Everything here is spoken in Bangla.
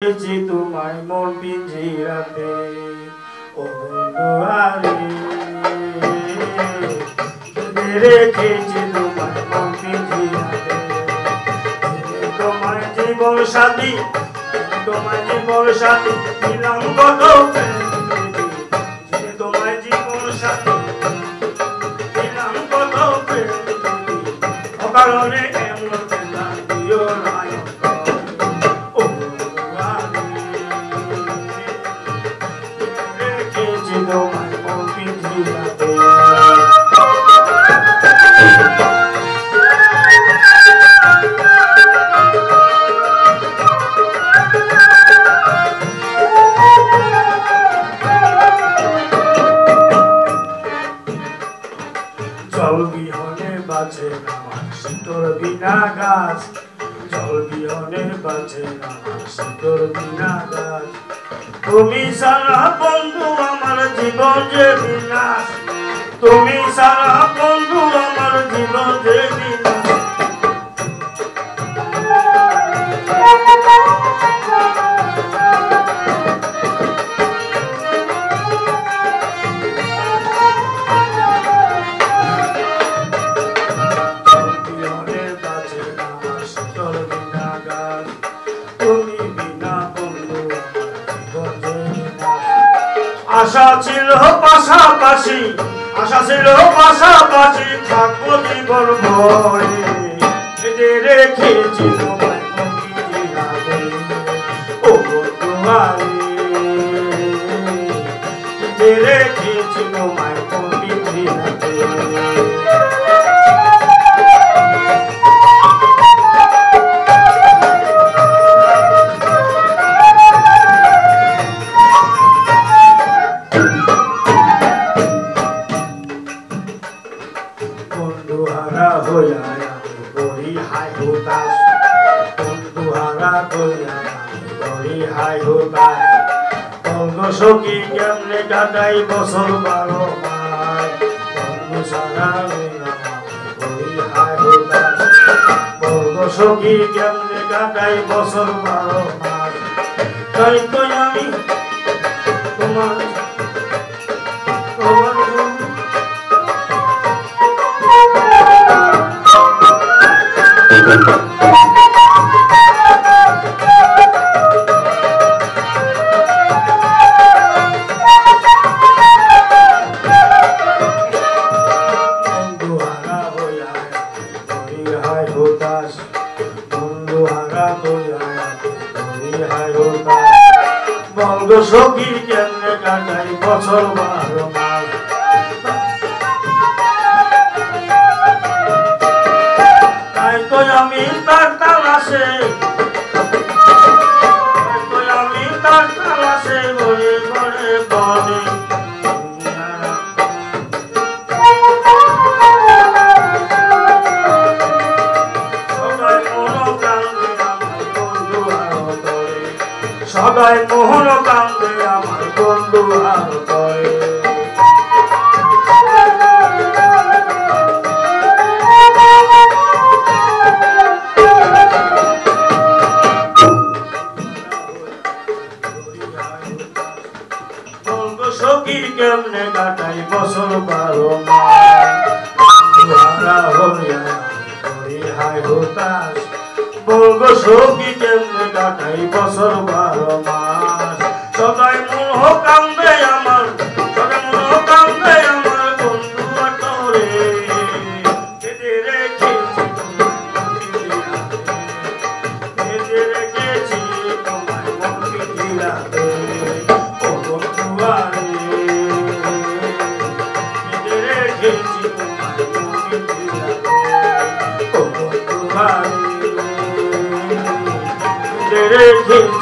রেখেছি তোমায় মন পিঞ্জিরাতে ও বন্ধুয়ারে রেখেছি তোমায় মন পিঞ্জিরাতে তোমার জীবন সাথী দিলাম কত তোমার জীবন সাথী দিলাম কত অকারণে এমন বেলা দিও না তোমায় মন পিঞ্জিরাতে জল বিহনে বাঁচে না মানসি তোর বিনা গাছ জল বিহনে বাঁচে না মানসি তোর বিনা গাছ তুমি সারা বন্ধু আমার জীবন যে বিনাশ তুমি সারা বন্ধু আমার জীবন যে বিনাশ আশা ছিল পাশাপাশি থাকবো জীবন ভরে রেখেছি তোমায় মন পিঞ্জিরাতে ও বন্ধুয়ারে রেখেছি তোমায় মন পিঞ্জিরাতে বন্ধুহারা হইয়া আমি করি হাই হুতাশ বন্ধুহারা হইয়া আমি করি হাই হুতাশ বন্ধু সখী কেমনে কাটাই বছর 12 মাস বন্ধু সারা করি হাই হুতাশ বন্ধু সখী কেমনে কাটাই বছর 12 মাস তাই তো আমি তোমার বলগো সখী কেমনে কাটাই বছর 12 মাস তাই তো আমি তার তালাশে ঘরে ঘরে বলে সদাই মোহন কান্দে আমার বন্ধু আর তরে বলবো সখী কেমনে কাটাই বছর 12 মাস বলবো সখী কেমনে কাটাই বছর 12 মাস সদাই মোহ কান্দে আমার বন্ধু আটরে রেখেছি তোমায় মন পিঞ্জিরাতে ও বন্ধুয়ারে রেখেছি তোমায় মন পিঞ্জিরাতে ও বন্ধুয়ারে রেখেছি